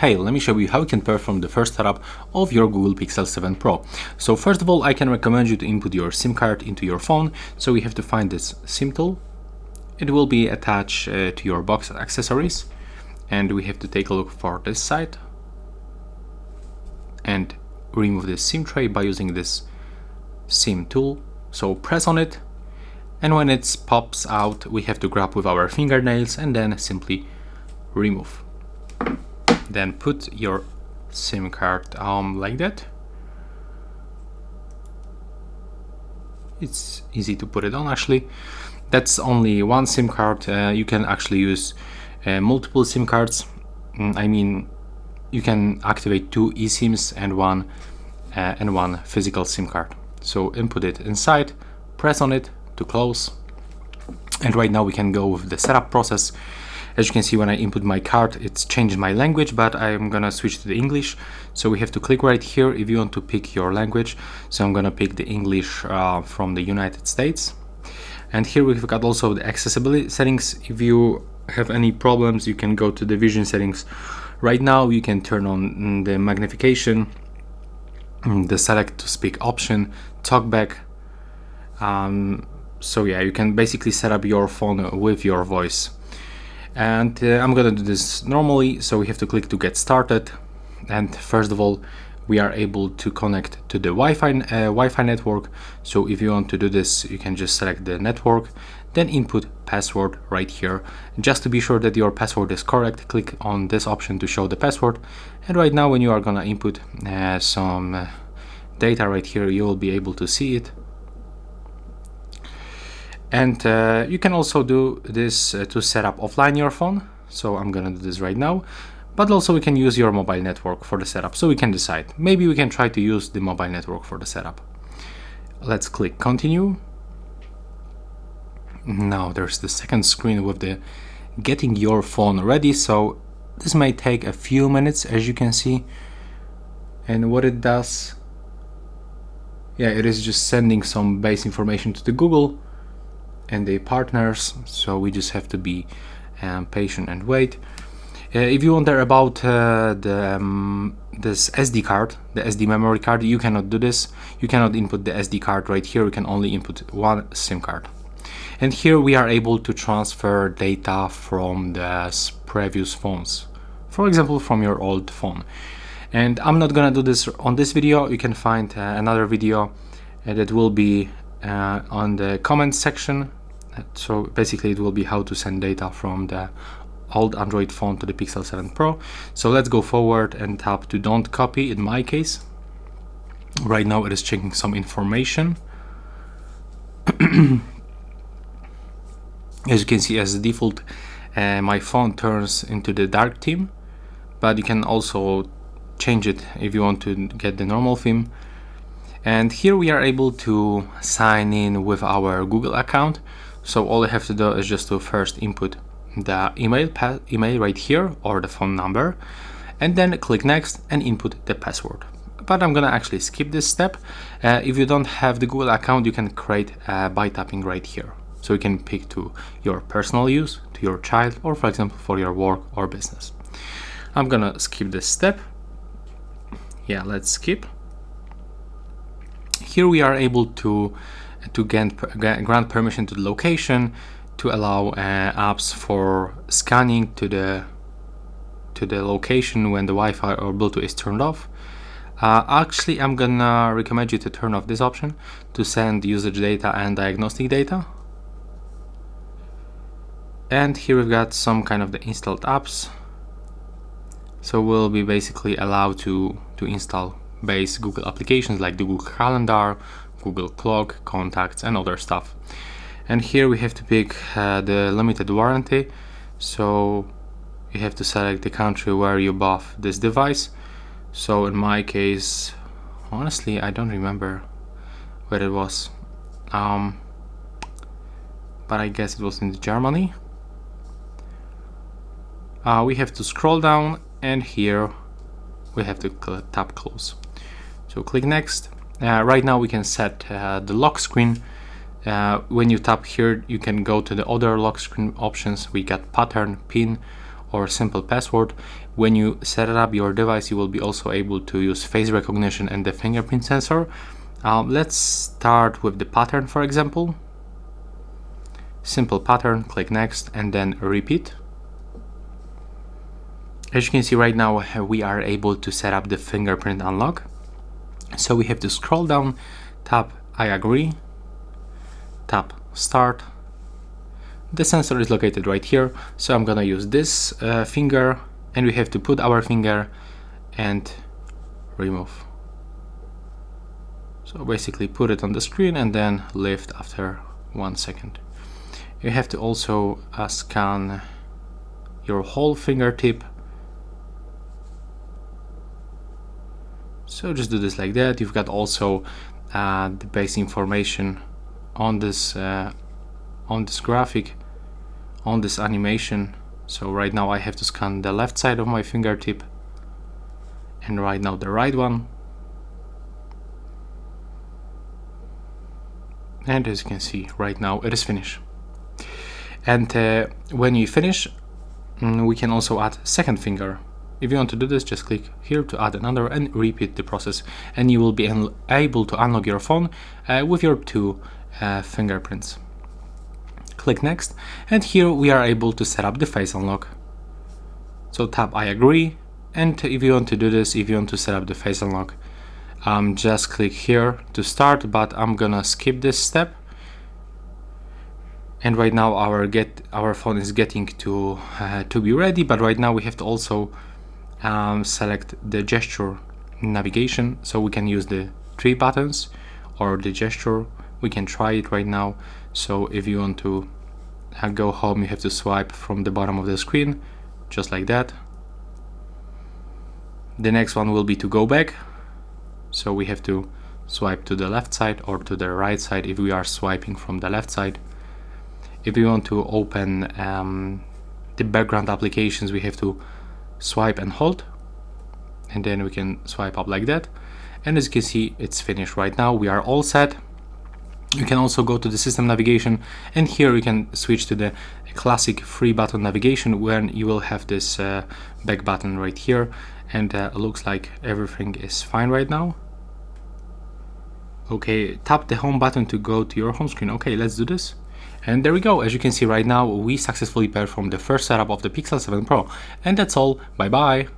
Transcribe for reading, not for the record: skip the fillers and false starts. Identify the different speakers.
Speaker 1: Hey, let me show you how you can perform the first setup of your Google Pixel 7 Pro. So first of all, I can recommend you to input your SIM card into your phone. So we have to find this SIM tool. It will be attached to your box accessories. And we have to take a look for this side. And remove this SIM tray by using this SIM tool. So press on it. And when it pops out, we have to grab with our fingernails and then simply remove. Then put your SIM card like that. It's easy to put it on actually. That's only one SIM card. You can actually use multiple SIM cards. I mean, you can activate two eSIMs and one physical SIM card. So input it inside, press on it to close. And right now we can go with the setup process. As you can see, when I input my card, it's changed my language, but I'm gonna switch to the English. So we have to click right here if you want to pick your language. So I'm gonna pick the English from the United States. And here we've got also the accessibility settings. If you have any problems, you can go to the vision settings. Right now you can turn on the magnification, the select to speak option, talkback. So yeah, you can basically set up your phone with your voice. And I'm gonna do this normally, so we have to click to get started. And first of all, we are able to connect to the Wi-Fi network. So if you want to do this, you can just select the network, then input password right here. Just to be sure that your password is correct, click on this option to show the password. And right now, when you are gonna input some data right here, you will be able to see it. And you can also do this to set up offline your phone. So I'm gonna do this right now. But also we can use your mobile network for the setup. So we can decide. Maybe we can try to use the mobile network for the setup. Let's click continue. Now there's the second screen with the getting your phone ready. So this may take a few minutes, as you can see. And what it does, yeah, it is just sending some base information to the Google and the partners, so we just have to be patient and wait. If you wonder about this SD card, the SD memory card, you cannot do this. You cannot input the SD card right here. You can only input one SIM card. And here we are able to transfer data from the previous phones, for example, from your old phone. And I'm not gonna do this on this video. You can find another video that will be on the comment section. So basically it will be how to send data from the old Android phone to the Pixel 7 Pro. So let's go forward and tap to don't copy in my case. Right now it is checking some information. As you can see, as a default, my phone turns into the dark theme, but you can also change it if you want to get the normal theme. And here we are able to sign in with our Google account. So all I have to do is just to first input the email right here or the phone number, and then click next and input the password. But I'm gonna actually skip this step. If you don't have the Google account, you can create by tapping right here. So you can pick to your personal use, to your child, or for example for your work or business. I'm gonna skip this step. Yeah, let's skip. Here we are able to grant permission to the location, to allow apps for scanning to the location when the Wi-Fi or Bluetooth is turned off. Actually, I'm gonna recommend you to turn off this option to send usage data and diagnostic data. And here we've got some kind of the installed apps. So we'll be basically allowed to install base Google applications like the Google Calendar, Google Clock, Contacts, and other stuff. And here we have to pick the limited warranty. So you have to select the country where you bought this device. So in my case, honestly, I don't remember where it was. But I guess it was in Germany. We have to scroll down, and here we have to tap close. So click next. Right now we can set the lock screen. When you tap here, you can go to the other lock screen options. We got pattern, pin, or simple password. When you set up your device, you will be also able to use face recognition and the fingerprint sensor. Let's start with the pattern, for example. Simple pattern, click next and then repeat. As you can see right now, we are able to set up the fingerprint unlock. So we have to scroll down, tap I agree, tap start. The sensor is located right here, so I'm gonna use this finger, and we have to put our finger and remove. So basically put it on the screen and then lift after 1 second. You have to also scan your whole fingertip. So just do this like that. You've got also the base information on this graphic, on this animation. So right now I have to scan the left side of my fingertip, and right now the right one. And as you can see right now it is finished. And when you finish, we can also add second finger. If you want to do this, just click here to add another and repeat the process, and you will be able to unlock your phone with your 2 fingerprints. Click next, and here we are able to set up the face unlock. So tap I agree, and if you want to do this, if you want to set up the face unlock, just click here to start, but I'm gonna skip this step. And right now our phone is getting to be ready, but right now we have to also select the gesture navigation, so we can use the 3 buttons or the gesture. We can try it right now. So if you want to go home, you have to swipe from the bottom of the screen, just like that. The next one will be to go back, so we have to swipe to the left side or to the right side if we are swiping from the left side. If we want to open the background applications, we have to swipe and hold, and then we can swipe up like that. And as you can see, it's finished right now. We are all set. You can also go to the system navigation, and here you can switch to the classic 3 button navigation, where you will have this back button right here, and it looks like everything is fine right now. Okay, tap the home button to go to your home screen. Okay, let's do this. And there we go. As you can see right now, we successfully performed the first setup of the Pixel 7 Pro. And that's all. Bye bye.